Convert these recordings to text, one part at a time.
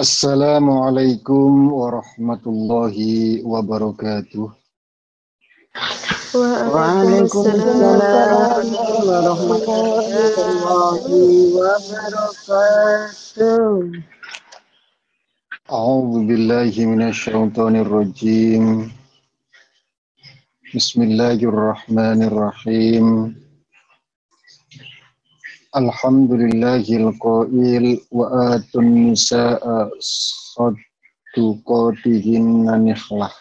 Assalamualaikum warahmatullahi wabarakatuh. Waalaikumsalam warahmatullahi wabarakatuh. A'udzu billahi minasyaitonir rajim. Bismillahirrahmanirrahim. Alhamdulillahil qail wa atun nisaa sadduqatihinna nihlah.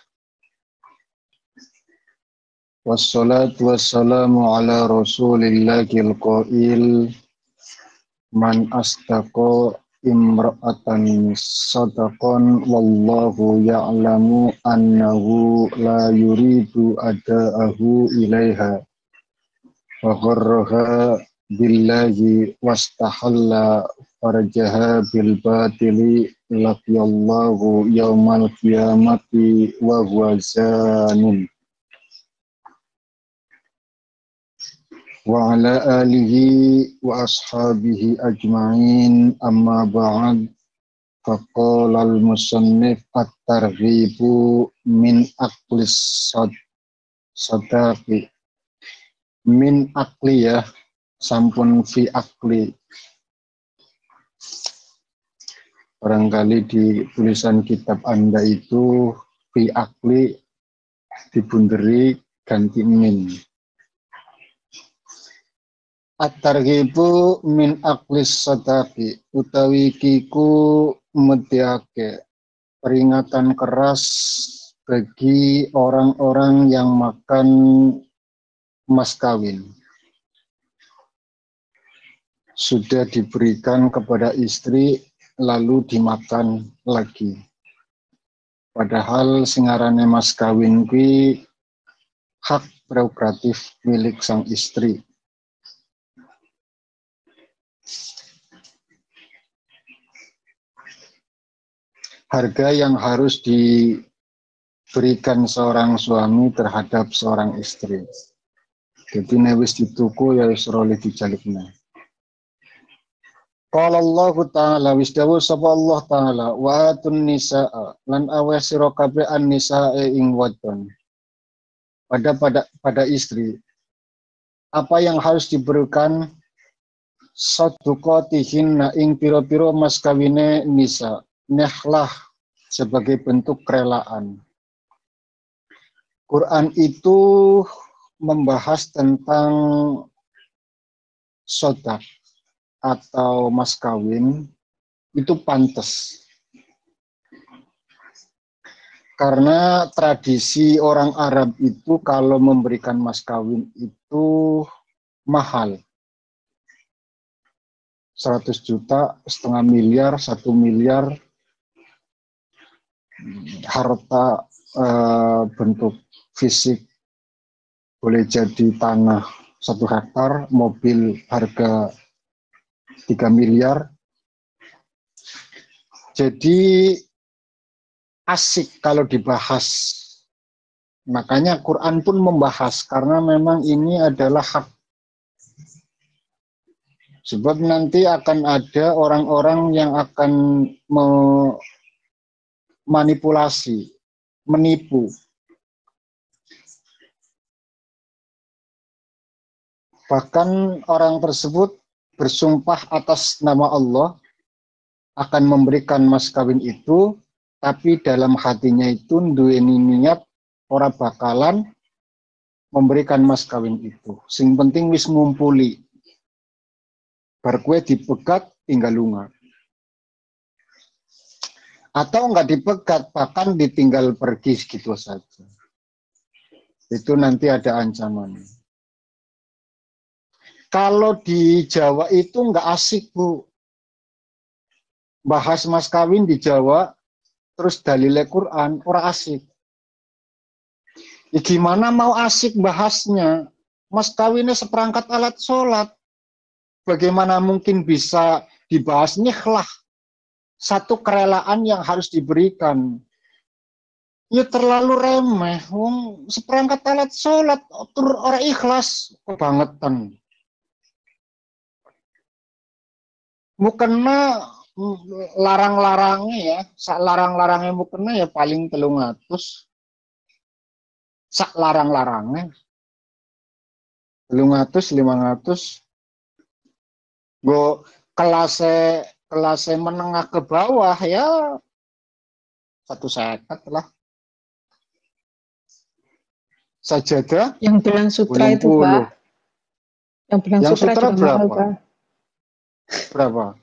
Wassalatu wassalamu ala rasulillahil qail man asdaqa imra'atan sadaqan wallahu ya'lamu annahu la yuridu ada'ahu ilaiha wa gharraha billahi wastahalla farjaha bil batili laqiyallahu yaumal qiyamati wa huwa zanin. Wa ala alihi wa ashabihi ajma'in amma ba'd faqala al-musannif at-targhibu min aqlis sadaqi min aqli ya sampun fi aqli. Barangkali di tulisan kitab Anda itu fi aqli dibunderi ganti min. At-targhibu min aqlis sadaqi utawi kiku mediake peringatan keras bagi orang-orang yang makan mas kawin. Sudah diberikan kepada istri lalu dimakan lagi. Padahal singarane mas kawin kuwi hak prerogatif milik sang istri. Harga yang harus diberikan seorang suami terhadap seorang istri. Jadi wis dituku ya wis ora dijalikna. Qala Allah Ta'ala wis dawuh sapa Allah Ta'ala wa atun nisaa lan awe sira kabeh an-nisaa ing wadon. Pada istri apa yang harus diberikan sadaqatihinna ing pira-pira mas kawine nisa. Nihlah sebagai bentuk kerelaan. Quran itu membahas tentang sodak atau mas kawin itu pantas. Karena tradisi orang Arab itu kalau memberikan mas kawin itu mahal. 100 juta, setengah miliar, 1 miliar, harta bentuk fisik boleh jadi tanah 1 hektar, mobil harga 3 miliar. Jadi asik kalau dibahas. Makanya Quran pun membahas karena memang ini adalah hak. Sebab nanti akan ada orang-orang yang akan manipulasi, menipu. Bahkan orang tersebut bersumpah atas nama Allah akan memberikan mas kawin itu, tapi dalam hatinya itu duweni niat ora bakalan memberikan mas kawin itu. Sing penting wis ngumpuli. Bar kue dipegat tinggal lunga. Atau enggak dipegat, bahkan ditinggal pergi gitu saja. Itu nanti ada ancaman. Kalau di Jawa itu enggak asik, Bu. Bahas mas kawin di Jawa, terus dalile Quran, ora asik. Ya gimana mau asik bahasnya? Mas kawinnya seperangkat alat sholat. Bagaimana mungkin bisa dibahas nihlah? Satu kerelaan yang harus diberikan. Ya terlalu remeh. Wong seperangkat alat sholat, orang ikhlas kebangetan. Mukena larang-larangnya ya, sak larang-larangnya mukena ya paling 300. Sak larang-larangnya 300 500. Go kelasnya menengah ke bawah ya 150 lah. Sajadah Yang benang sutra itu, 80. Pak. Yang benang Yang sutra sutra juga mahal, berapa? Pak. Berapa?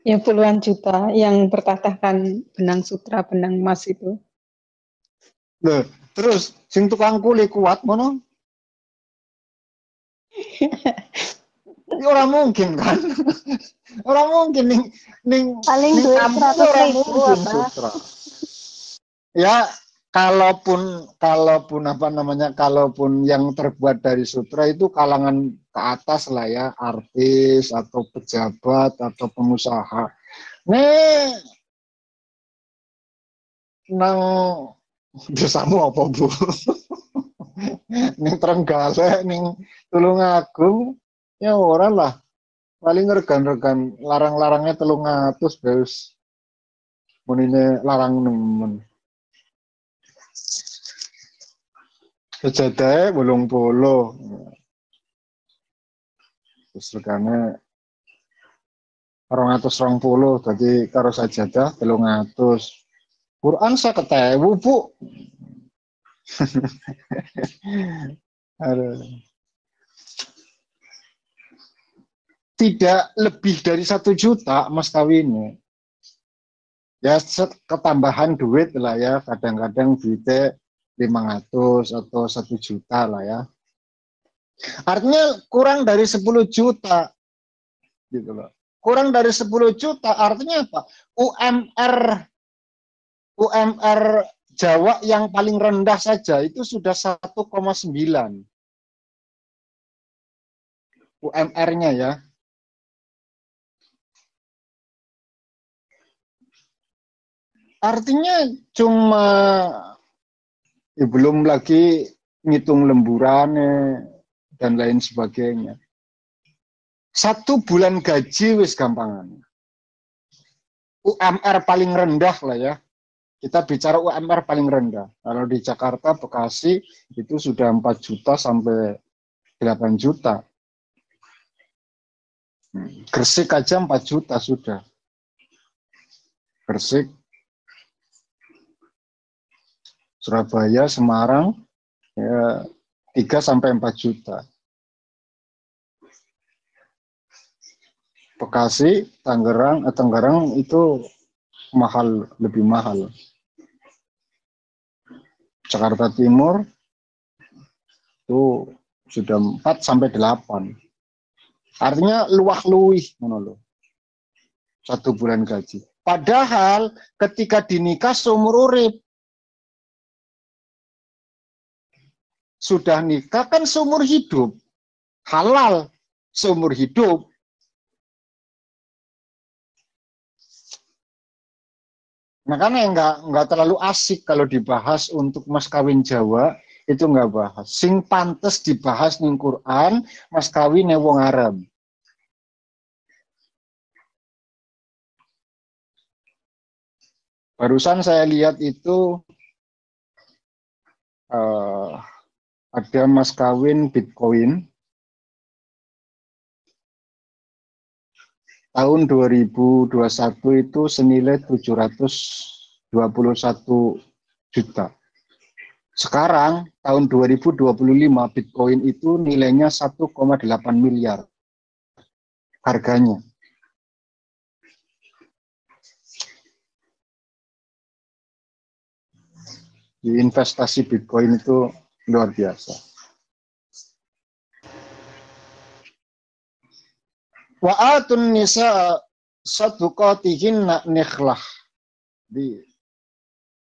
Yang puluhan juta, yang bertatahkan benang sutra, benang emas itu. Loh, terus sing tukang kuli kuat ngono? Ya orang mungkin kan? Orang mungkin Paling ning duit kampung 100.000 orang mungkin apa? sutra. Ya kalaupun apa namanya, kalaupun yang terbuat dari sutra itu kalangan ke atas lah ya, artis atau pejabat atau pengusaha. Nih nang desamu apa Bu? Ning Trenggalek, ning Tulungagung ya ora lah. Paling regan-regan larang-larangnya 300 guys. Munine larang nemen. Sejadahe 80. Terus regane 220, dadi karo sajadah 300. Quran 50.000, Bu. Aduh. Tidak lebih dari 1 juta mas kawinnya. Ya ketambahan duit lah ya, kadang-kadang duitnya 500 atau 1 juta lah ya. Artinya kurang dari 10 juta gitu loh. Kurang dari 10 juta artinya apa? UMR Jawa yang paling rendah saja itu sudah 1,9 UMR-nya ya. Artinya cuma ya belum lagi ngitung lemburannya dan lain sebagainya. 1 bulan gaji wis gampangan. UMR paling rendah lah ya. Kita bicara UMR paling rendah. Kalau di Jakarta, Bekasi itu sudah 4 juta sampai 8 juta. Gresik aja 4 juta sudah. Gresik, Surabaya, Semarang ya 3 sampai 4 juta. Bekasi, Tangerang itu mahal, lebih mahal. Jakarta Timur itu sudah 4 sampai 8. Artinya luwih ngono lho. 1 bulan gaji. Padahal ketika dinikah seumur urip. Sudah nikah kan seumur hidup. Halal seumur hidup. Makanya nggak terlalu asik kalau dibahas untuk mas kawin Jawa, itu nggak bahas. Sing pantes dibahas ning Quran, mas kawin wong Arab. Barusan saya lihat itu ada mas kawin Bitcoin tahun 2021 itu senilai 721 juta. Sekarang tahun 2025 Bitcoin itu nilainya 1,8 miliar harganya. Di investasi Bitcoin itu luar biasa. Wa atun nisa saduqatihinna nikhlah.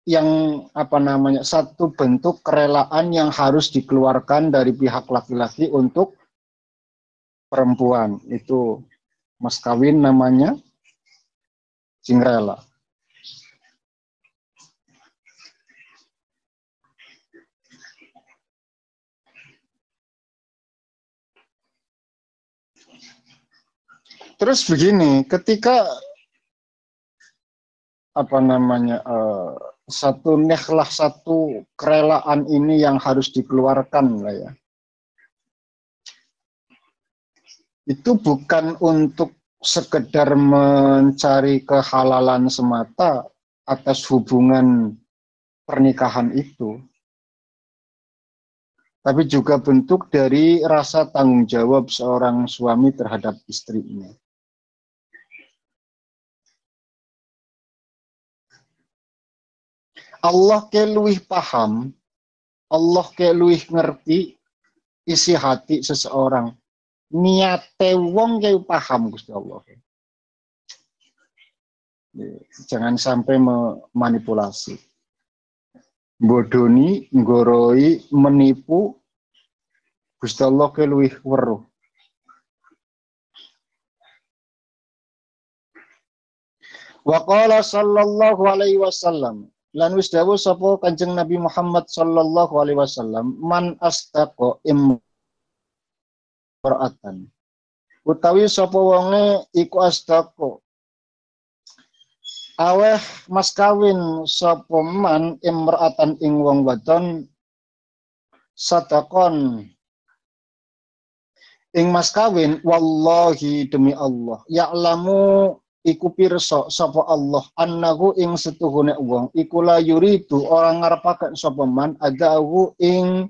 Yang apa namanya, satu bentuk kerelaan yang harus dikeluarkan dari pihak laki-laki untuk perempuan itu mas kawin namanya sing rela. Terus begini, ketika apa namanya satu nikhlah, satu kerelaan ini yang harus dikeluarkan lah ya. Itu bukan untuk sekedar mencari kehalalan semata atas hubungan pernikahan itu, tapi juga bentuk dari rasa tanggung jawab seorang suami terhadap istrinya. Allah ke luwih paham, Allah ke luwih ngerti isi hati seseorang. Niate wong ke paham Gusti Allah. Jangan sampai memanipulasi. Bodoni, nggoroi, menipu, Gusti Allah ke luwih weruh. Wa qala sallallahu alaihi wasallam, lan wis dawuh sapa Kanjeng Nabi Muhammad sallallahu alaihi wasallam, man astaqa imra'atan. Utawi sapa wonge iku astaqa aweh mas kawin sapa man imra'atan ing wong wadon sadaqon ing mas kawin wallahi demi Allah ya'lamu iku pirsa sapa Allah annahu ing setuhune wong iku la yuridu orang ngarepaken sapa man adahu ing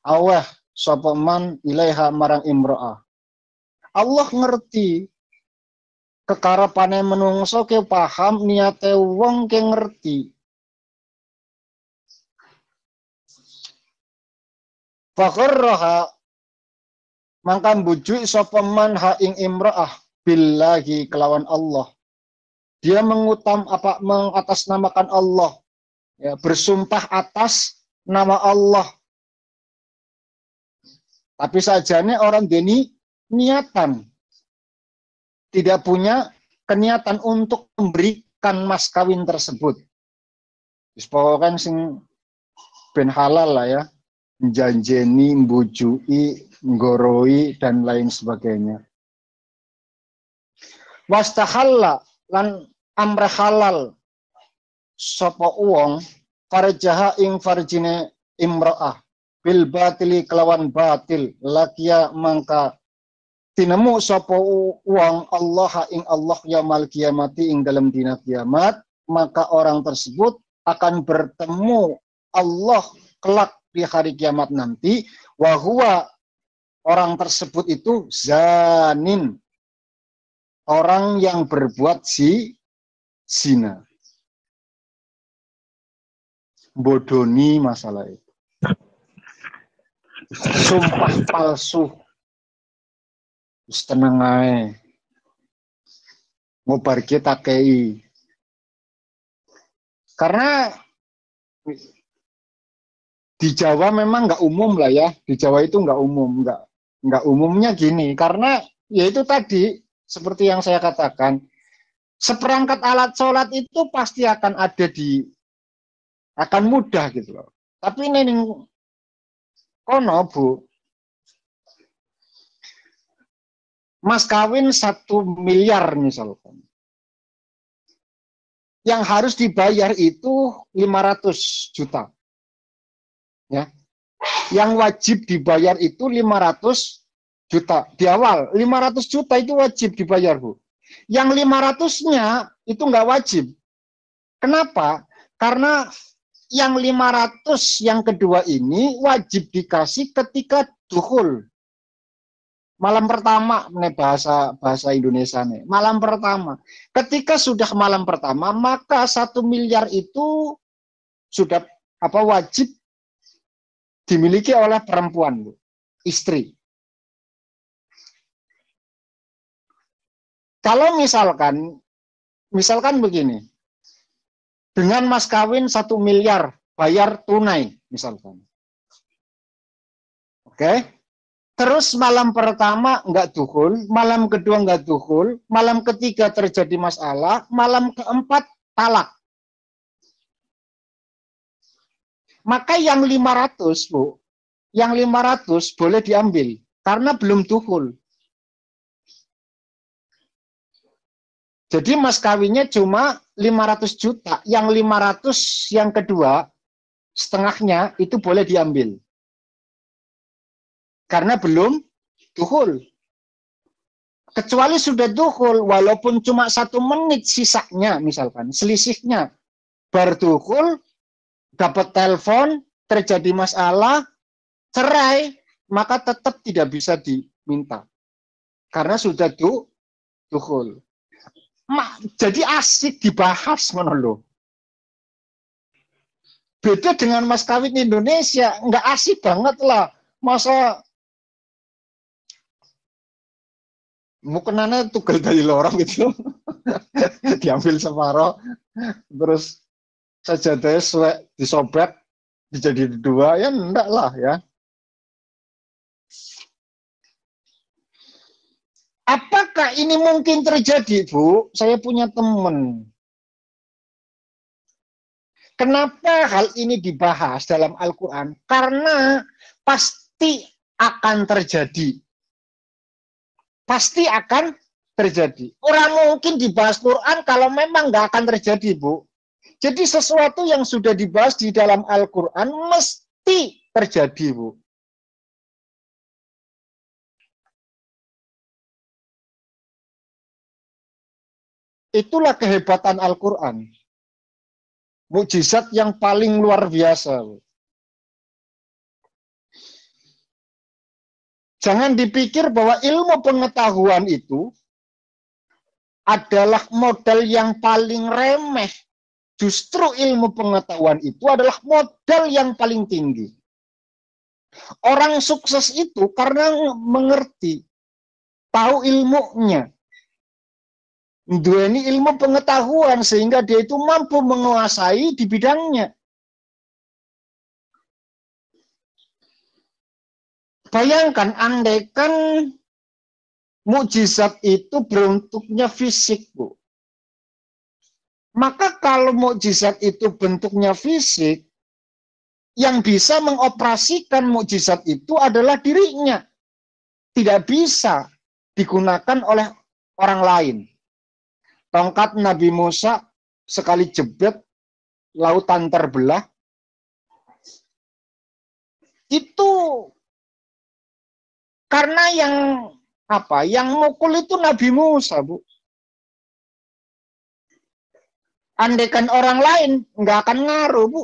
aweh sapa man ilaiha marang imra'ah. Allah ngerti kekarepane menungso ke paham, niate wong ke ngerti. Fakharraha mangka bujuk sapa man ha ing imra'ah billahi kelawan Allah. Dia mengatasnamakan Allah, ya, bersumpah atas nama Allah. Tapi sajane orang deni niatan, tidak punya keniatan untuk memberikan mas kawin tersebut. Pokoknya sing ben halal lah ya, janjeni, mbujui, nggoroi dan lain sebagainya. Wastahalla lan amre halal sapa wong farjaha ing farjine imra'ah bil batili kelawan batil lakia mangka tinemu sapa wong Allah ing Allah yaumil kiamati ing dalam dina kiamat, maka orang tersebut akan bertemu Allah kelak di hari kiamat nanti, wa huwa orang tersebut itu zanin, orang yang berbuat zina. Bodoni masalah itu. Sumpah palsu. Tenang ae. Ngobar kita kei. Karena di Jawa memang nggak umum lah ya. Di Jawa itu nggak umum, nggak umumnya gini. Karena ya itu tadi seperti yang saya katakan, seperangkat alat sholat itu pasti akan ada akan mudah gitu loh. Tapi ini kono Bu, mas kawin 1 miliar misalkan. Yang harus dibayar itu 500 juta. Ya. Yang wajib dibayar itu 500 juta. Di awal 500 juta itu wajib dibayar, Bu. Yang 500-nya itu nggak wajib. Kenapa? Karena yang 500 yang kedua ini wajib dikasih ketika dukhul. Malam pertama, nih bahasa Indonesia nih. Malam pertama. Ketika sudah malam pertama, maka 1 miliar itu sudah wajib dimiliki oleh perempuan, Bu. Istri. Kalau misalkan begini, dengan mas kawin 1 miliar, bayar tunai, misalkan. Oke? Terus malam pertama nggak dukhul, malam kedua nggak dukhul, malam ketiga terjadi masalah, malam keempat talak. Maka yang 500, Bu, yang 500 boleh diambil, karena belum dukhul. Jadi mas kawinnya cuma 500 juta. Yang 500 yang kedua, setengahnya itu boleh diambil. Karena belum dukhul. Kecuali sudah dukhul, walaupun cuma 1 menit sisanya, misalkan, selisihnya. Baru dukhul, dapat telepon, terjadi masalah, cerai, maka tetap tidak bisa diminta. Karena sudah dukhul. Jadi asik dibahas, menurut. Beda dengan mas kawin Indonesia, nggak asik banget lah. Masa mukenannya tugel dari lorong gitu. Diambil separoh, terus sajadahnya disobek, dijadi 2, ya enggak lah ya. Apakah ini mungkin terjadi, Bu? Saya punya teman. Kenapa hal ini dibahas dalam Al-Quran? Karena pasti akan terjadi. Pasti akan terjadi. Orang mungkin dibahas Quran kalau memang nggak akan terjadi, Bu. Jadi sesuatu yang sudah dibahas di dalam Al-Quran mesti terjadi, Bu. Itulah kehebatan Al-Quran. Mukjizat yang paling luar biasa. Jangan dipikir bahwa ilmu pengetahuan itu adalah modal yang paling remeh. Justru ilmu pengetahuan itu adalah modal yang paling tinggi. Orang sukses itu karena mengerti, tahu ilmunya. Ini ilmu pengetahuan sehingga dia itu mampu menguasai di bidangnya. Bayangkan andaikan mukjizat itu bentuknya fisik, Bu. Maka kalau mukjizat itu bentuknya fisik, yang bisa mengoperasikan mukjizat itu adalah dirinya. Tidak bisa digunakan oleh orang lain. Tongkat Nabi Musa sekali jebret, lautan terbelah. Itu karena yang mukul itu Nabi Musa, Bu. Andaikan orang lain nggak akan ngaruh, Bu.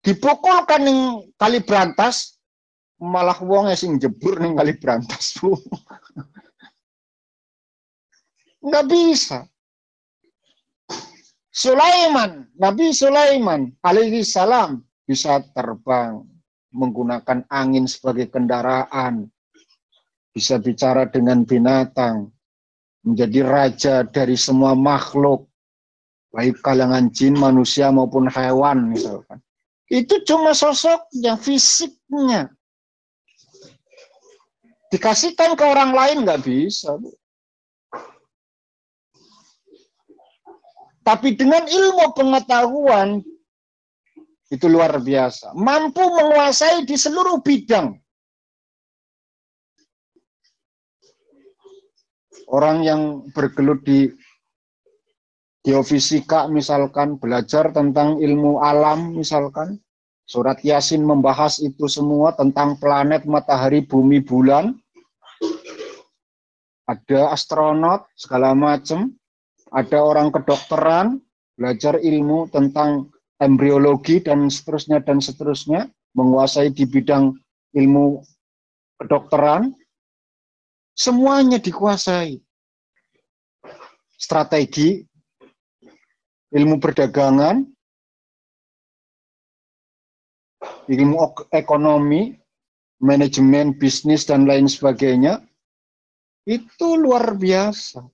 Dipukulkan ning kali berantas, malah wong sing jebur ning kali berantas, Bu. Nggak bisa. Nabi Sulaiman alaihi salam bisa terbang menggunakan angin sebagai kendaraan, bisa bicara dengan binatang, menjadi raja dari semua makhluk, baik kalangan jin, manusia maupun hewan misalkan. Itu cuma sosoknya, fisiknya. Dikasihkan ke orang lain nggak bisa, Bu. Tapi dengan ilmu pengetahuan, itu luar biasa. Mampu menguasai di seluruh bidang. Orang yang bergelut di geofisika misalkan, belajar tentang ilmu alam misalkan, surat Yasin membahas itu semua tentang planet, matahari, bumi, bulan. Ada astronot, segala macam. Ada orang kedokteran, belajar ilmu tentang embriologi dan seterusnya, menguasai di bidang ilmu kedokteran, semuanya dikuasai. Strategi, ilmu perdagangan, ilmu ekonomi, manajemen bisnis dan lain sebagainya, itu luar biasa.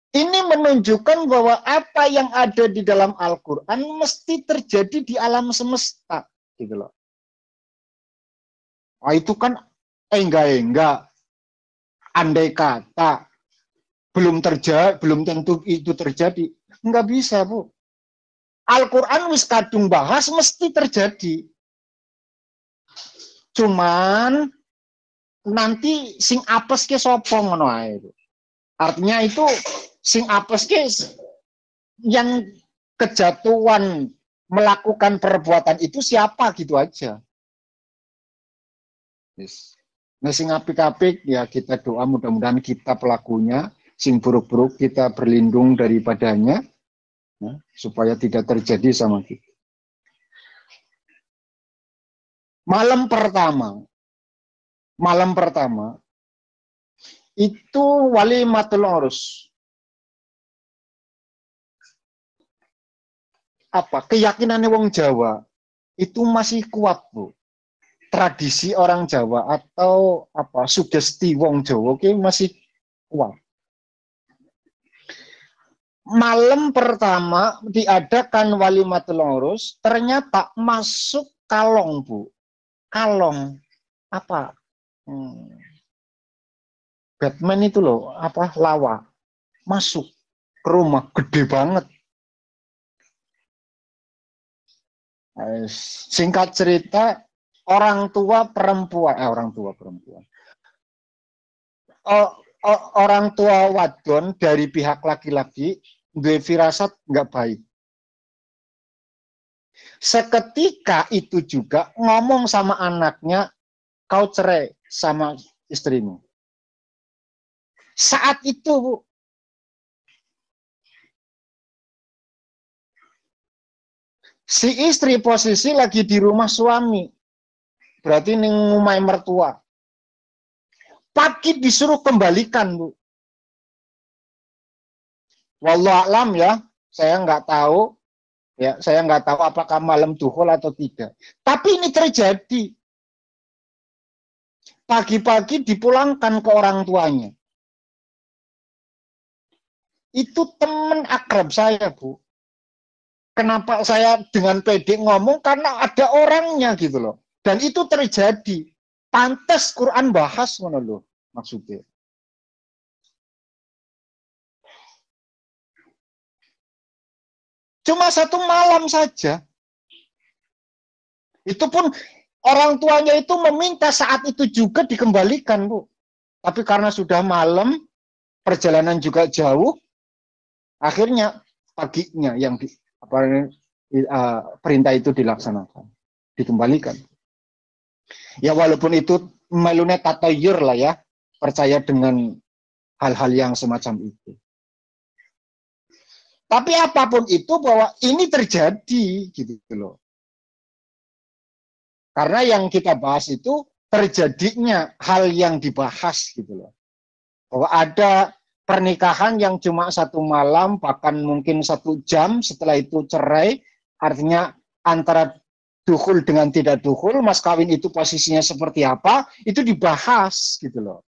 Ini menunjukkan bahwa apa yang ada di dalam Al-Quran mesti terjadi di alam semesta, gitu loh. Nah, itu kan enggak. Andai kata belum tentu itu terjadi. Enggak bisa, Bu. Al-Quran wis kadung bahas mesti terjadi. Cuman nanti sing apes ke sapa ngono ae. Artinya itu sing apes ke yang kejatuhan melakukan perbuatan itu siapa gitu aja. Yes. Nah sing apik-apik ya kita doa mudah-mudahan kita pelakunya, sing buruk-buruk kita berlindung daripadanya, ya, supaya tidak terjadi sama kita. Malam pertama itu walimatul urus. Apa keyakinannya wong Jawa itu masih kuat, Bu. Tradisi orang Jawa atau apa sugesti wong Jawa oke masih kuat. Malam pertama diadakan walimatul urus, ternyata masuk kalong, Bu. Kalong apa? Batman itu loh, apa lawa masuk ke rumah gede banget. Singkat cerita, orang tua perempuan. Orang tua wadon dari pihak laki-laki duwe firasat nggak baik. Seketika itu juga ngomong sama anaknya, kau cerai sama istrimu. Saat itu, Bu, si istri posisi lagi di rumah suami. Berarti ning ngumai mertua. Pagi disuruh kembalikan, Bu. Wallahu alam ya, saya nggak tahu. Ya, saya nggak tahu apakah malam duhul atau tidak. Tapi ini terjadi. Pagi-pagi dipulangkan ke orang tuanya. Itu teman akrab saya, Bu. Kenapa saya dengan pede ngomong? Karena ada orangnya gitu loh. Dan itu terjadi. Pantes Quran bahas ngono loh maksudnya. Cuma satu malam saja. Itu pun orang tuanya itu meminta saat itu juga dikembalikan, Bu. Tapi karena sudah malam, perjalanan juga jauh, akhirnya paginya yang perintah itu dilaksanakan, dikembalikan. Ya walaupun itu melune tatayur lah ya, percaya dengan hal-hal yang semacam itu. Tapi apapun itu bahwa ini terjadi gitu loh. Karena yang kita bahas itu terjadinya hal yang dibahas gitu loh. Bahwa ada pernikahan yang cuma satu malam, bahkan mungkin 1 jam setelah itu cerai, artinya antara dukhul dengan tidak dukhul, mas kawin itu posisinya seperti apa, itu dibahas gitu loh.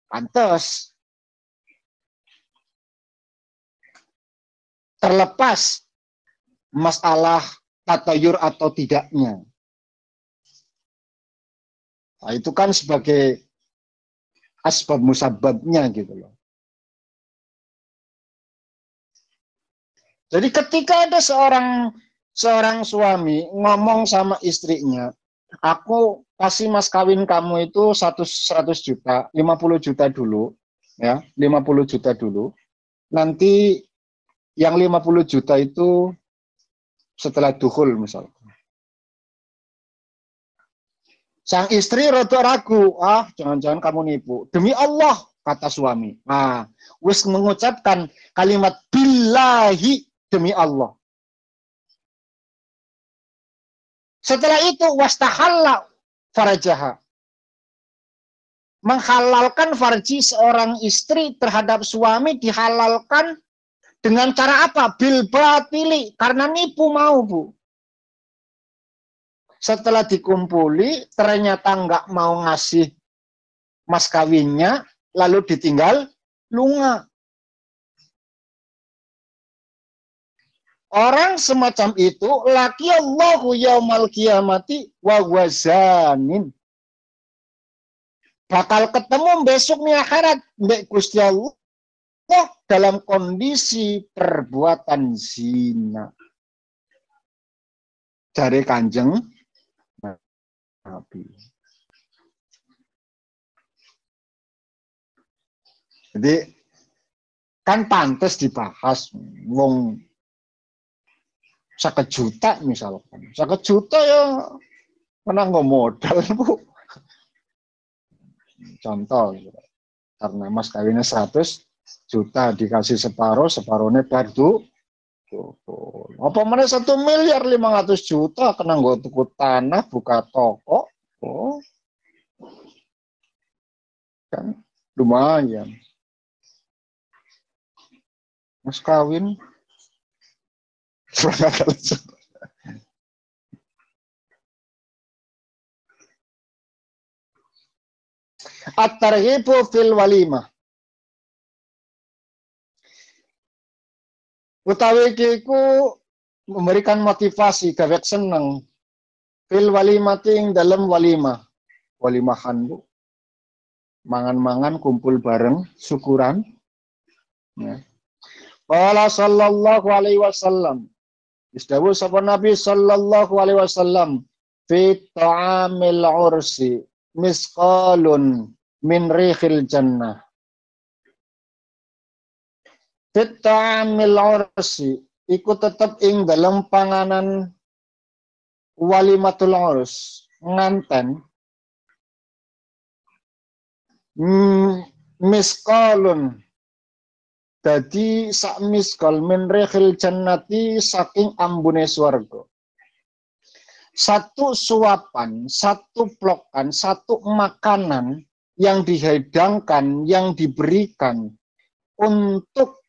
Pantes. Terlepas masalah tatayur atau tidaknya. Nah, itu kan sebagai asbab musababnya gitu loh. Jadi ketika ada seorang suami ngomong sama istrinya, aku kasih mas kawin kamu itu 100 juta, 50 juta dulu, ya, 50 juta dulu. Nanti yang 50 juta itu setelah dukhul misalnya. Sang istri rada ragu, jangan-jangan kamu nipu. Demi Allah, kata suami. Nah, wis mengucapkan kalimat billahi, demi Allah. Setelah itu wastahalla farajaha. Menghalalkan farji seorang istri terhadap suami dihalalkan dengan cara apa? Bil batili, karena nipu mau, Bu. Setelah dikumpuli, ternyata nggak mau ngasih mas kawinnya, lalu ditinggal lunga. Orang semacam itu, laki Allahu yaumal qiyamati wa wazanin. Bakal ketemu besok nih akhirat, mbak Gusti Allah dalam kondisi perbuatan zina. Dari Kanjeng Nabi. Jadi kan pantas dibahas wong 1 juta misalkan. 1 juta ya kena nggak modal Bu. Contoh karena mas kawinnya 100 juta dikasih separuh, separuhnya pardu. Apa mana 1 miliar 500 juta kena nggak tuku tanah, buka toko. Oh, kan lumayan. Mas kawin at-targhibu fil walimah. Utawi iku memberikan motivasi gawek seneng fil walimati ing dalam walimah. Walimahan Bu. Mangan-mangan kumpul bareng syukuran. Ya. Qala sallallahu alaihi wasallam. Isdawuh sapa Nabi sallallahu alaihi wasallam fi ta'amil ursi misqalun min rihil jannah. Fi ta'amil ursi iku tetep ing dalam panganan walimatul urs nganten misqalun dadi sak miskal min rihil jannati saking ambune swarga. 1 suapan, 1 plokan, 1 makanan yang dihidangkan, yang diberikan untuk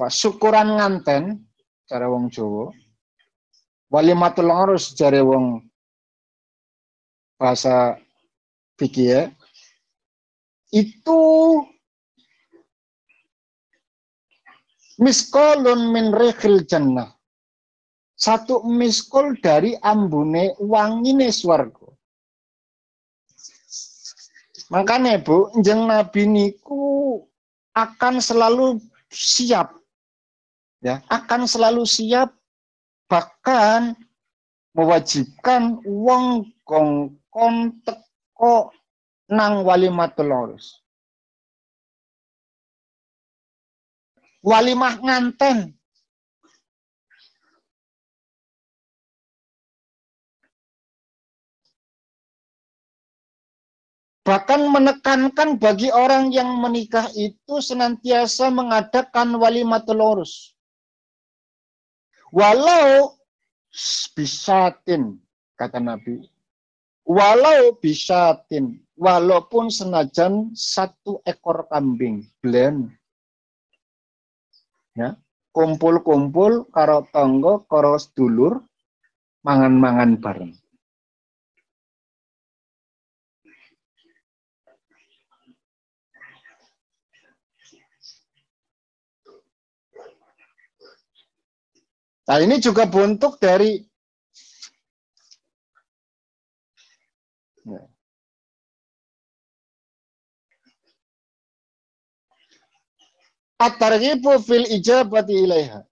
syukuran nganten cara wong Jawa. Walimatul urus jare wong bahasa fikih itu miskolun min rihil jannah. 1 miskol dari ambune wangine swarga. Makanya Bu, njeng Nabi niku akan selalu siap. Ya, akan selalu siap bahkan mewajibkan wong kongkon teko nang walimatul urus. Walimah nganten. Bahkan menekankan bagi orang yang menikah itu senantiasa mengadakan walimatul urus. Walau bisatin, kata Nabi. Walau bisatin, walaupun senajan 1 ekor kambing, blend. Ya, kumpul-kumpul karo tangga, karo sedulur, mangan-mangan bareng. Nah, ini juga bentuk dari at-targhibu fil ijabati ilaiha.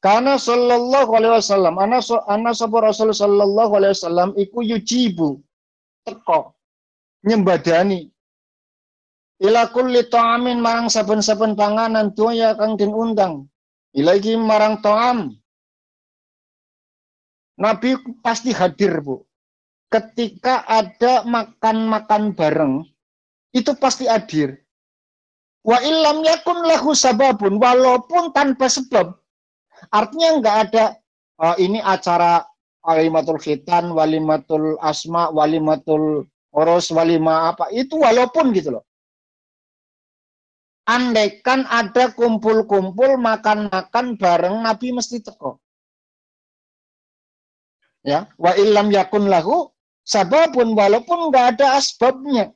Karena sallallahu alaihi wasallam, ana sapa Rasul sallallahu alaihi wasallam iku yujibu teko nyembadani ila kulli ta'amin marang saben-saben panganan doya kang den undang. Ilagi marang ta'am. Nabi pasti hadir, Bu. Ketika ada makan-makan bareng, itu pasti hadir. Wa illam yakun lahu sababun, walaupun tanpa sebab. Artinya enggak ada ini acara walimatul khitan, walimatul asma, walimatul urus, walimah apa, itu walaupun gitu loh. Andaikan ada kumpul-kumpul makan-makan bareng, Nabi mesti teko. Ya, wa illam yakun lahu sababun, walaupun enggak ada asbabnya.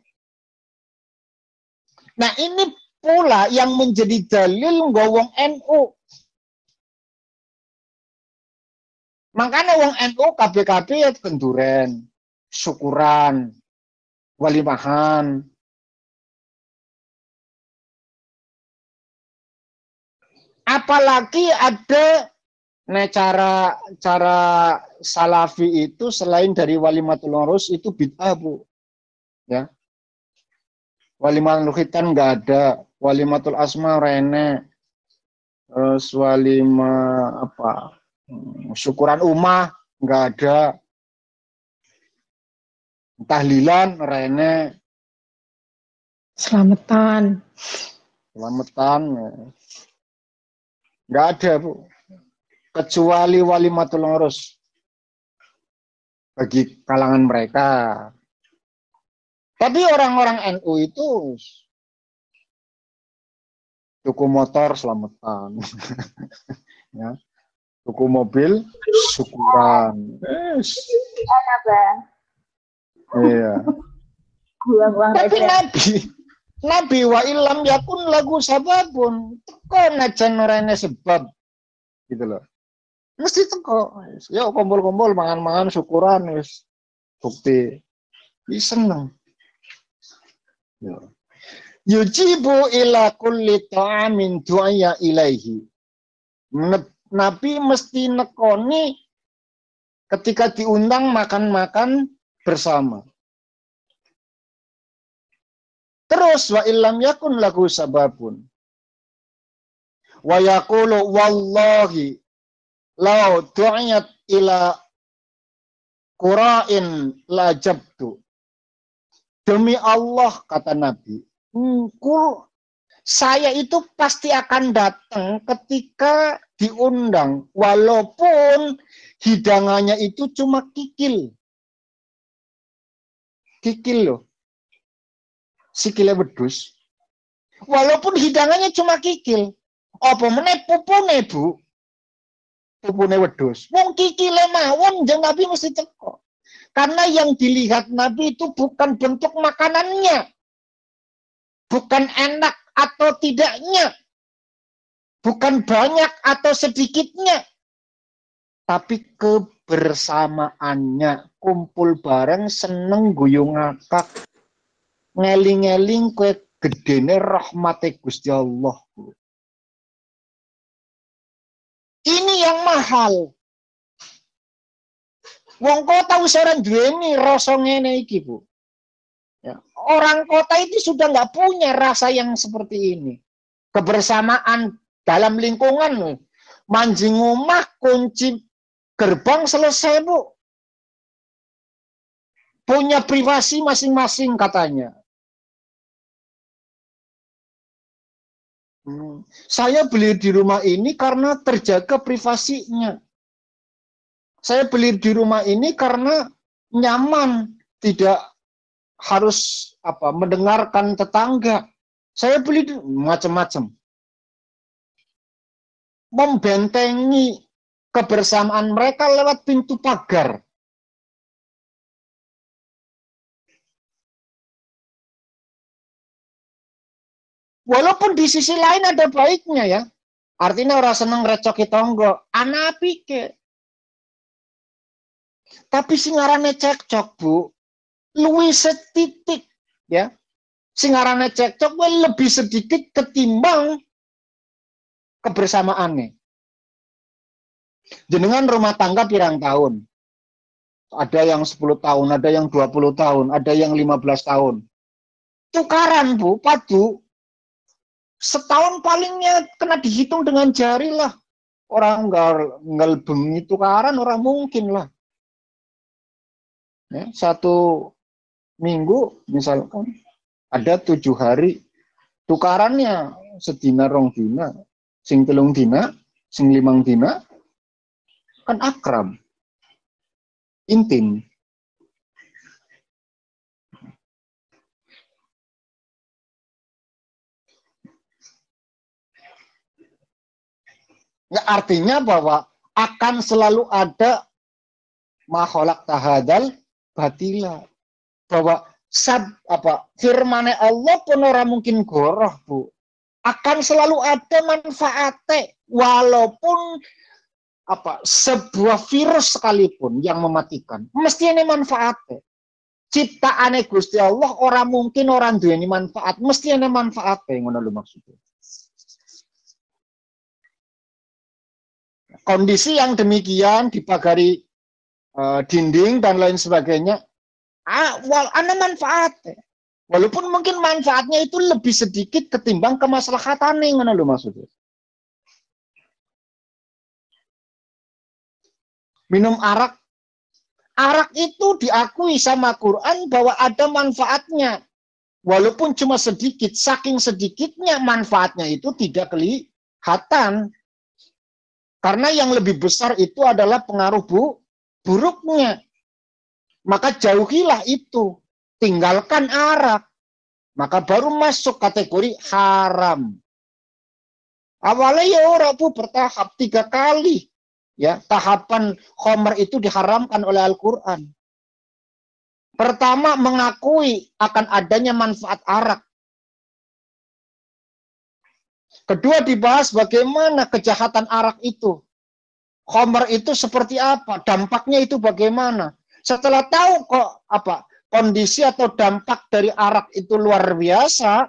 Nah, ini pula yang menjadi dalil wong NU. Makanya wong NU KBKB ya kenduren, syukuran, walimahan. Apalagi ada cara salafi itu selain dari walimatul urus itu bid'ah, Bu. Ya. Walimatul khitan nggak ada, walimatul asma rene, terus walima apa? Syukuran umah nggak ada, tahlilan rene, Selamatan. selamatan nggak ada Bu, kecuali walimatul urus bagi kalangan mereka. Tapi orang-orang NU itu tuku motor selamatan, ya, tuku mobil syukuran. Bang. Iya. Buang-buang Tapi aja. Nabi wa ilam yakun lagu sababun teko najan orane sebab gitu loh. Mesti teko. Ya kumpul-kumpul mangan-mangan syukuran wis bukti. Wis seneng. Ya. Yujibu ila kulli ta'amin du'aya ilaihi. Nabi mesti nekoni ketika diundang makan-makan bersama. Terus wa illam yakun lagu sababun. Wa yaqulu wallahi law du'iyat ila qura'in lajabtu. Demi Allah kata Nabi, saya itu pasti akan datang ketika diundang walaupun hidangannya itu cuma kikil. Kikil loh. Sikile wedhus. Walaupun hidangannya cuma kikil. Apa meneh pupune, Bu? Pupune wedhus. Wong kikile mawon jeng Nabi mesti teko. Karena yang dilihat Nabi itu bukan bentuk makanannya. Bukan enak atau tidaknya. Bukan banyak atau sedikitnya. Tapi kebersamaannya. Kumpul bareng, seneng, guyu ngakak. Ngeling-ngeling kue gedene rahmate Gusti Allah. Ini yang mahal. Wong kota wis ora duweni rasa ngene iki, Bu. Ya. Orang kota itu sudah nggak punya rasa yang seperti ini. Kebersamaan dalam lingkungan. Manjing omah, kunci gerbang selesai, Bu. Punya privasi masing-masing katanya. Saya beli di rumah ini karena terjaga privasinya. Saya beli di rumah ini karena nyaman, tidak harus mendengarkan tetangga. Saya beli macam-macam. Membentengi kebersamaan mereka lewat pintu pagar. Walaupun di sisi lain ada baiknya ya. Artinya orang seneng recoki tonggo, anak pike. Tapi singarane cekcok, Bu, luwih setitik ya. Singarane cekcok lebih sedikit ketimbang kebersamaannya. Jenengan rumah tangga pirang tahun. Ada yang 10 tahun, ada yang 20 tahun, ada yang 15 tahun. Tukaran, Bu, padu. Setahun palingnya kena dihitung dengan jari lah. Orang nggak bengi tukaran, orang mungkin lah. Ya, 1 minggu misalkan ada 7 hari tukarannya sedina rong dina, sing 3 dina, sing 5 dina kan akrab, intim. Ya, artinya bahwa akan selalu ada makhluk tahadal batila. Bahwa firman Allah pun orang mungkin goroh, Bu. Akan selalu ada manfaatnya walaupun sebuah virus sekalipun yang mematikan. Mesti ini manfaatnya. Ciptaane Gusti Allah orang mungkin orang duweni manfaat, mesti ini manfaatnya ngono lho maksudnya. Kondisi yang demikian dipagari dinding dan lain sebagainya, ana manfaatnya. Walaupun mungkin manfaatnya itu lebih sedikit ketimbang kemaslahatane ngono lho maksudnya. Minum arak, arak itu diakui sama Quran bahwa ada manfaatnya. Walaupun cuma sedikit, saking sedikitnya manfaatnya itu tidak kelihatan. Karena yang lebih besar itu adalah pengaruh buruknya. Maka jauhilah itu. Tinggalkan arak. Maka baru masuk kategori haram. Awalnya ya orang bu bertahap 3 kali. Ya, tahapan khamr itu diharamkan oleh Al-Quran. Pertama, mengakui akan adanya manfaat arak. Kedua, dibahas bagaimana kejahatan arak itu. Khamr itu seperti apa, dampaknya itu bagaimana. Setelah tahu kok kondisi atau dampak dari arak itu luar biasa,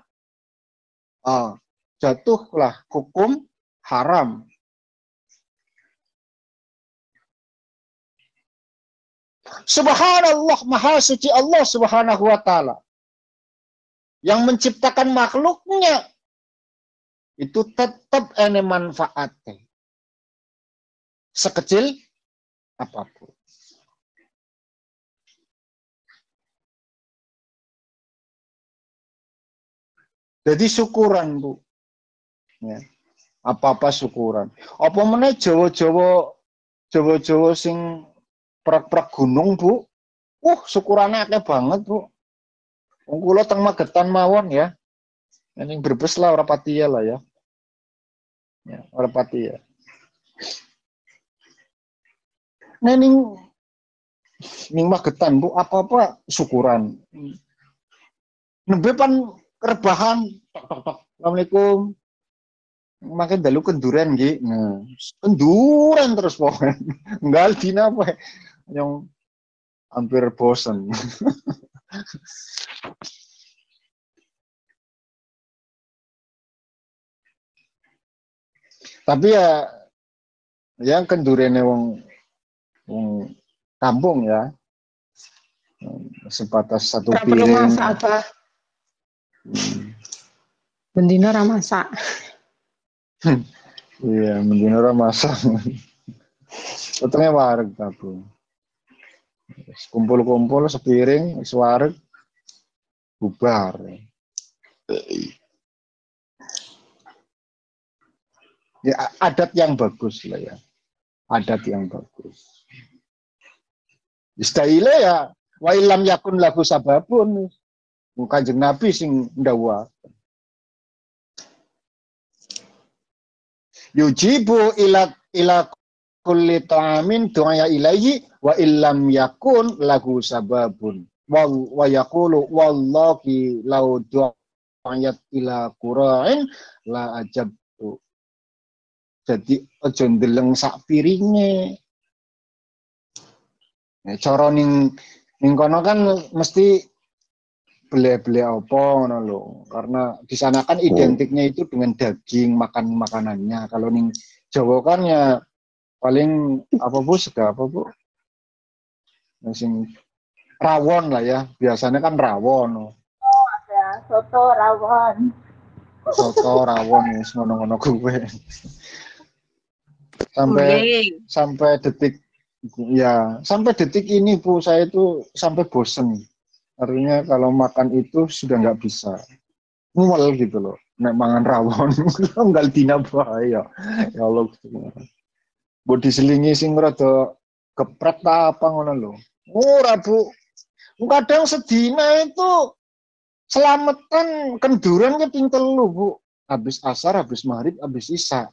jatuhlah hukum haram. Subhanallah, maha suci Allah subhanahu wa ta'ala. Yang menciptakan makhluknya, itu tetap ada manfaatnya. Sekecil apapun. Jadi syukuran, Bu. Ya. Apa-apa syukuran. Apa meneh Jawa-Jawa sing prak-prak gunung, Bu. Syukurannya akeh banget, Bu. Wong kula teng Magetan mawon ya. Ning Brebes lah ora pati lah ya. Ya, ora pati ya. Ning Magetan, Bu, apa-apa syukuran. Nembe pan rebahan tok. Assalamualaikum. Makin dalu kenduran nggih. Nah, kenduran terus pokoknya. Enggak dina apa yang hampir bosen. Tapi ya yang kendurene wong kampung ya. Sebatas satu perlu piring. masak apa? Bendino ora masak. Iya, bendino ora masak. Utangnya wareg tabung. Kumpul-kumpul sepiring, wareg bubar. Ya, adat yang bagus lah ya. Adat yang bagus. Istaile ya, wa illam yakun lagu sababun. Kanjeng Nabi sing ndawa. Yujibu ila kulli ta'amin du'a ilaihi wa illam yakun lagu sababun. Wa yaqulu wallahi law du'ayat ila qura'in la ajabtu. Jadi aja ndeleng sak piringe. Nah, cara ning kono kan mesti beli apa ngono lho. Karena di sana kan identiknya itu dengan daging, makanannya. Kalau ning Jawa kan ya paling apa Bu, sega apa Bu? Sing rawon lah ya. Biasanya kan rawon. Ada soto rawon. Soto rawon wis ngono-ngono kuwe. Sampai detik ini Bu, saya itu sampai bosen. Artinya kalau makan itu sudah nggak bisa. Mual gitu loh. Nek mangan rawon enggak dina bae ya. Ya Allah. Mbok diselingi sing rada kepret apa ngono lho. Ora Bu. Kadang sedina itu selamatan kenduran ke ping 3 Bu. Habis asar, habis maghrib, habis isya.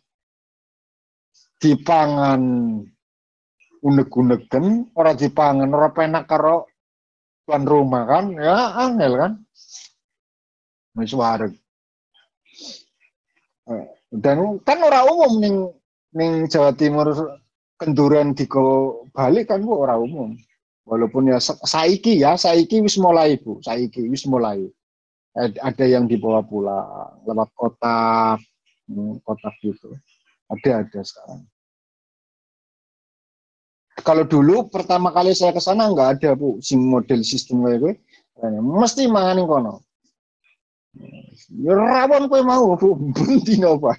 Dipangan unek-uneken, ora dipangan, ora penak karo tuan rumah kan, ya angel kan. Wis wareg. Dan kan ora umum ning Jawa Timur kenduran digo balik kan Bu, ora umum. Walaupun ya saiki wis mulai Bu, saiki wis mulai. Ada yang dibawa pulang lewat kotak gitu. Ada sekarang. Kalau dulu pertama kali saya ke sana nggak ada Bu, sing model sistem kayak gue. Mesti mangan ning kono. Ya rawon kowe mau bunti napa.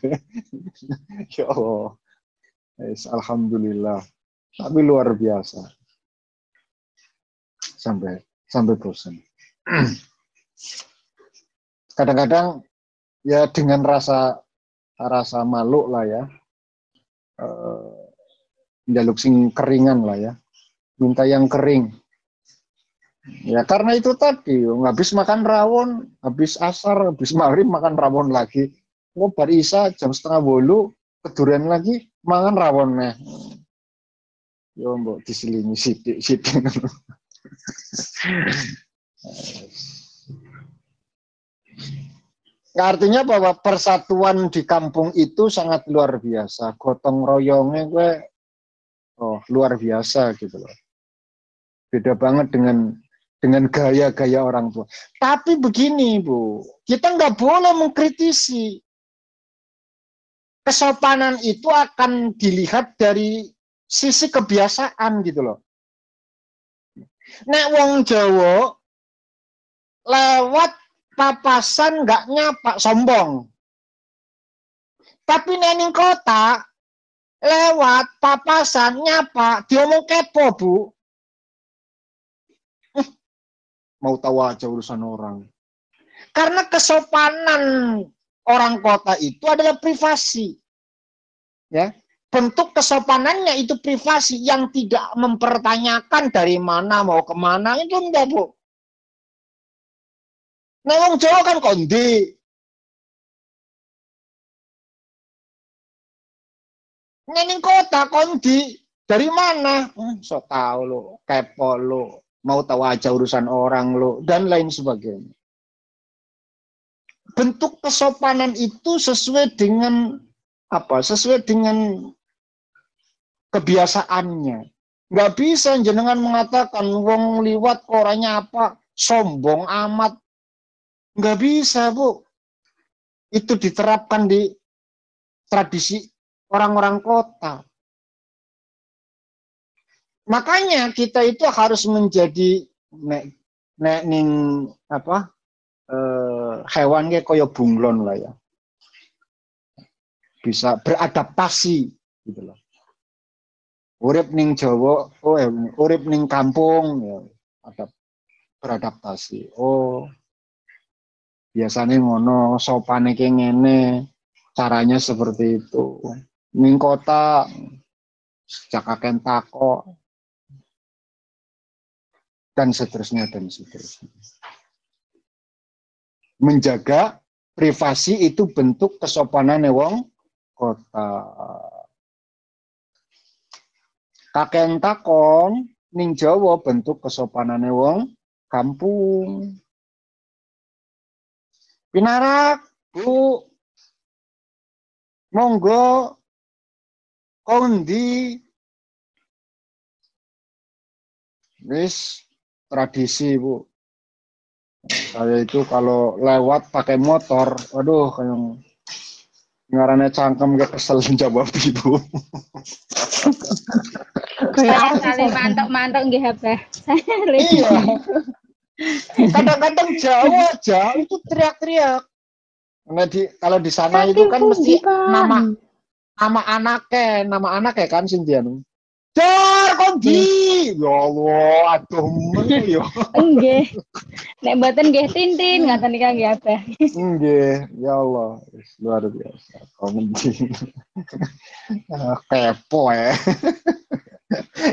Ya Allah. Alhamdulillah. Tapi luar biasa. Sampai bosan. Kadang-kadang ya dengan rasa malu lah ya. Njaluk sing keringan lah ya. Minta yang kering. Ya karena itu tadi, habis makan rawon, habis asar, habis maghrib makan rawon lagi. Oh, bar isa jam 7:30 keduren lagi mangan rawon nih. Yo mbok diselingi sithik-sithik. Artinya bahwa persatuan di kampung itu sangat luar biasa. Gotong royongnya gue luar biasa gitu loh. Beda banget dengan gaya-gaya orang tua. Tapi begini Bu, kita nggak boleh mengkritisi. Kesopanan itu akan dilihat dari sisi kebiasaan gitu loh. Nek wong Jawa lewat papasan nggak nyapa sombong. Tapi ning kota lewat papasan nyapa diomong kepo Bu. Mau tahu aja urusan orang. Karena kesopanan orang kota itu adalah privasi. Ya. Bentuk kesopanannya itu privasi yang tidak mempertanyakan dari mana mau kemana itu enggak Bu. Nah, wong Jawa kan kondi. Neng kota kondi dari mana? So tahu lo, kepo lo, mau tahu aja urusan orang lo dan lain sebagainya. Bentuk kesopanan itu sesuai dengan apa? Sesuai dengan kebiasaannya. Nggak bisa jenengan mengatakan wong liwat orangnya apa sombong amat. Nggak bisa Bu. Itu diterapkan di tradisi orang-orang kota. Makanya kita itu harus menjadi ning apa hewan kayak koyo bunglon lah ya. Bisa beradaptasi gitu loh. Urip ning Jawa, urip ning kampung ya, beradaptasi. Oh, biasanya ngono, sopane kayak ngene, caranya seperti itu. Ning kota jakaken tako dan seterusnya. Menjaga privasi itu bentuk kesopanan wong kota. Kaken takon ning Jawa bentuk kesopanane wong kampung. Pinarak, Bu. Monggo kondi. Wis tradisi, Bu. Saya itu kalau lewat pakai motor, aduh kayak ngarannya cangkem kayak kesel jawab Ibu. Kayak Kali mantok-mantok nggih HP. Iya. Kadang-kadang jauh aja itu teriak-teriak. Nah, kalau di sana itu kan mesti nama anaknya kan Sintian. Dar kondi. Ya Allah, aduh men yo. Nggih. Nek mboten nggih Tintin ngaten nika nggih HP. Nggih, ya Allah, luar biasa. Kondi. Kepo ya.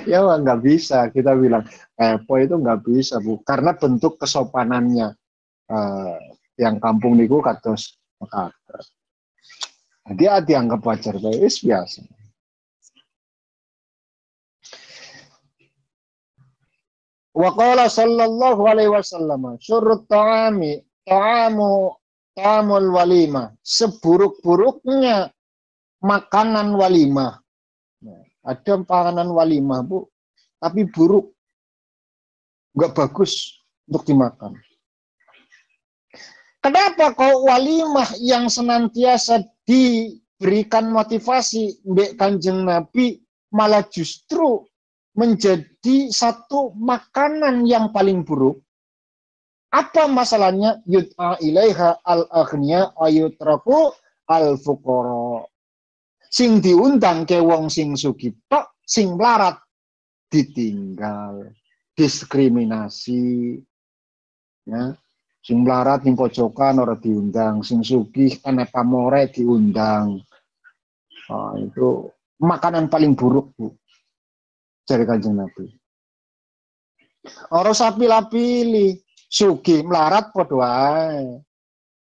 Ya nggak bisa kita bilang kepo itu nggak bisa Bu, karena bentuk kesopanannya yang kampung niku kados mekaten. Dia dianggap wajar guys biasa. Wa qala sallallahu alaihi wasallam syurut ta'amul walimah, seburuk-buruknya makanan walimah. Ada makanan walimah Bu, tapi buruk, nggak bagus untuk dimakan. Kenapa kok walimah yang senantiasa diberikan motivasi mbek Kanjeng Nabi malah justru menjadi satu makanan yang paling buruk? Apa masalahnya? Yud'a ilaiha al-aghniya ayutraku al-fuqara. Sing diundang ke wong sing sugih tok, sing melarat ditinggal, diskriminasi. Ya. Sing melarat ning pojokan ora diundang, sing sugih ana pamore diundang. Nah, itu makanan paling buruk, Bu. Dari Kanjeng Nabi. Ora usah pilih-pilih, sugih melarat padha wae.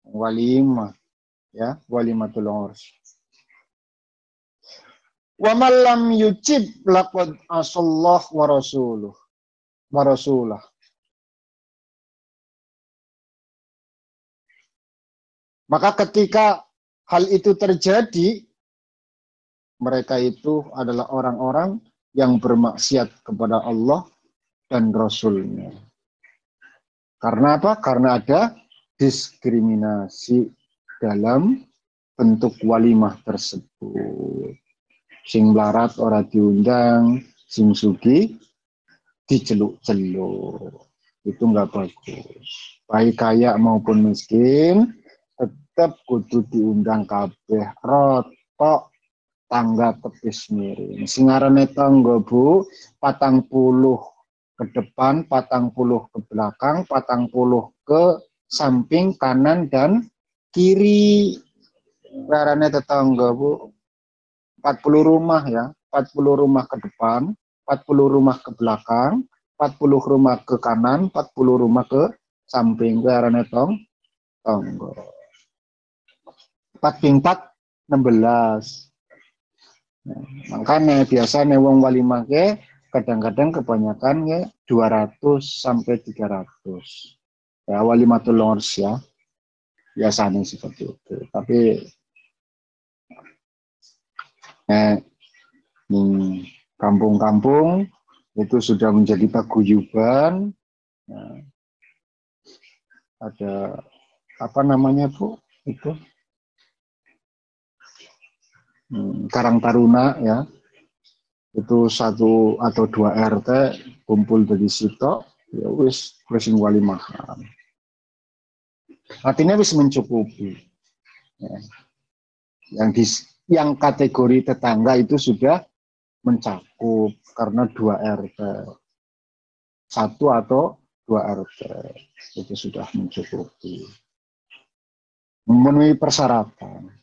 Walimah, ya, walimatul urs. Wa man lam yujib laqad asallah wa rasuluh wa rasulah. Maka ketika hal itu terjadi, mereka itu adalah orang-orang yang bermaksiat kepada Allah dan Rasul-Nya. Karena apa? Karena ada diskriminasi dalam bentuk walimah tersebut. Sing melarat ora diundang, sing sugih diceluk-celuk. Itu enggak bagus. Baik kaya maupun miskin, tetap kudu diundang kabeh. Rotok tangga tepis miring. Sing arane tangga, Bu, 40 ke depan, 40 ke belakang, 40 ke samping kanan dan kiri. Arane tetangga, Bu. 40 rumah ya, 40 rumah ke depan, 40 rumah ke belakang, 40 rumah ke kanan, 40 rumah ke samping. Arane tangga. 4 ping 4 16. Nah, makanya biasanya wong walimah ke kadang-kadang kebanyakan ya 200 sampai 300. Ya walimatul urs ya. Biasanya seperti itu. Tapi kampung-kampung itu sudah menjadi paguyuban. Nah, ada apa namanya, Bu? Itu Karang Taruna ya. Itu 1 atau 2 RT kumpul dari situ, ya wis walimahan. Artinya wis mencukupi. Ya. Yang kategori tetangga itu sudah mencakup karena 2 RT. 1 atau 2 RT itu sudah mencukupi. Memenuhi persyaratan.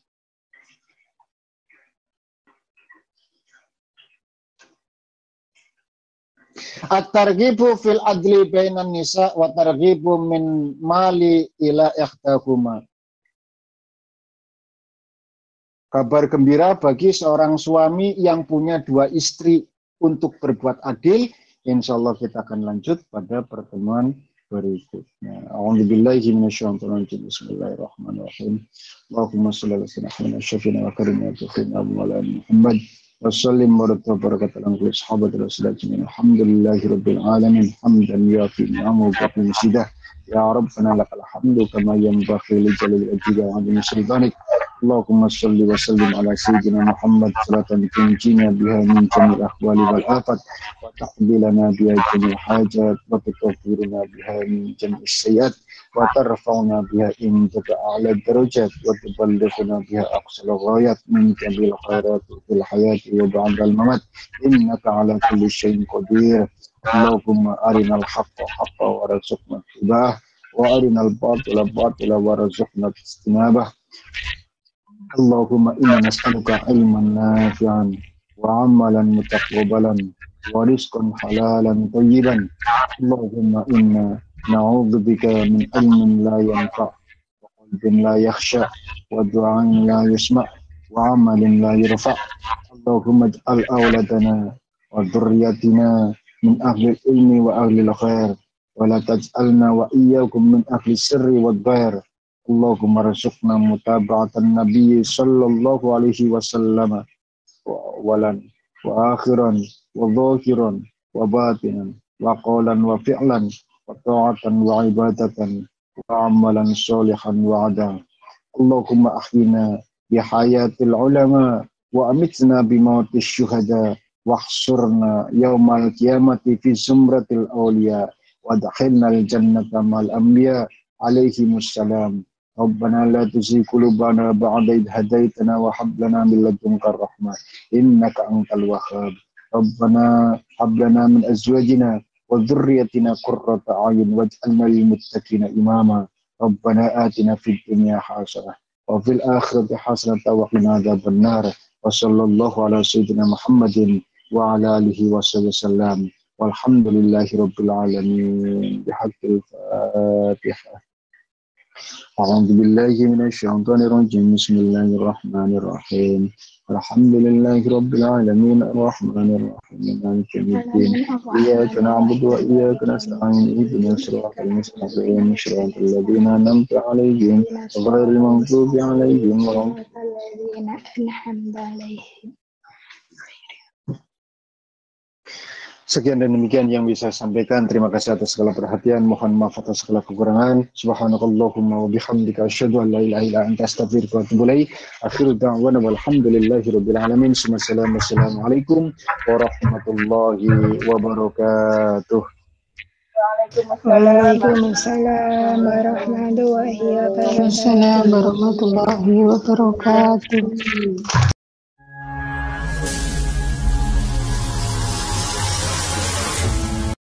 At-targhibu fil adli bainan nisa wa targhibu min mali ila ikhtahuma. Kabar gembira bagi seorang suami yang punya 2 istri untuk berbuat adil. Insya Allah kita akan lanjut pada pertemuan berikutnya. A'udzubillahi minasyaitonir rajim. Bismillahirrahmanirrahim. Allahumma shalli ala sayyidina Muhammad wa karim Muhammad wa sallim wa barakatuh ala sahabat Rasulullah. Alhamdulillahirabbil alamin. Hamdan yafi ni'amahu wa qamsidah. Ya Rabbana lakal hamdu kama yanbaghi li jalali wajhika wa 'azimi sultanik. Allahumma shalli wa sallim ala sayyidina Muhammad salatan tunjina biha min jamil ahwali wal afat wa tahbilana biha jamil hajat wa tutahhiruna biha min jamil sayyiat wa tarfa'una biha indaka a'la darajat wa tuballighuna biha aqsal ghayat min jamil khairat fil hayati wa ba'dal mamat innaka ala kulli syai'in qadir. Allahumma arinal haqqa haqqan warzuqna ittiba'ah wa arinal batila batila warzuqna ijtinabah. Allahumma inna nas'aluka ilman nafi'an wa amalan mutaqabbalan wa rizqan halalan thayyiban. Allahumma inna na'udzubika min ilmin la yanfa' wa qalbin la yakhsha wa du'ain la yusma' wa amalin la yurfa'. Allahumma ij'al awladana wa dhurriyyatina min ahli ilmi wa ahli al-khair wa la taj'alna wa iyyakum min ahli sirri wa dhair. Allahumma rzuqna mutaba'atan Nabi sallallahu alaihi wasallam walan wa akhiran wa dhahiran wa batinan wa qawlan wa fi'lan wa ta'atan wa ibadatan wa amalan sholihan wa ada. Allahumma ahyina bi hayatil ulama wa amitna bi mautis syuhada wa ahsurna yaumal qiyamati fi zumratil awliya وادخلنا الجنة مع الأنبياء عليهم السلام. ربنا لا تزغ قلوبنا بعد إذ هديتنا وهب لنا من لدنك الرحمة إنك أنت الوهاب. ربنا هب لنا من أزواجنا وذريتنا قرة أعين واجعلنا للمتقين إماما. ربنا آتنا في الدنيا حسنة وفي الآخرة حسنة وقنا عذاب النار. وصلى الله على سيدنا محمد وعلى آله وصحبه وسلم والحمد لله رب العالمين. بحق الفاتحة. أعوذ بالله من الشيطان الرجيم. بسم الله الرحمن الرحيم. الحمد لله رب العالمين الرحمن الرحيم مالك يوم الدين إياك نعبد وإياك نستعين اهدنا الصراط المستقيم صراط الذين أنعمت عليهم غير المغضوب عليهم ولا الذين أنعمت عليهم. Sekian dan demikian yang bisa saya sampaikan. Terima kasih atas segala perhatian. Mohon maaf atas segala kekurangan. Subhanakallahumma wa bihamdika asyhadu an la ilaha illa anta astaghfiruka wa atubu ilaik. Akhiru da'wana walhamdulillahirabbil alamin. Wassalamualaikum warahmatullahi wabarakatuh. Waalaikumsalam warahmatullahi wabarakatuh.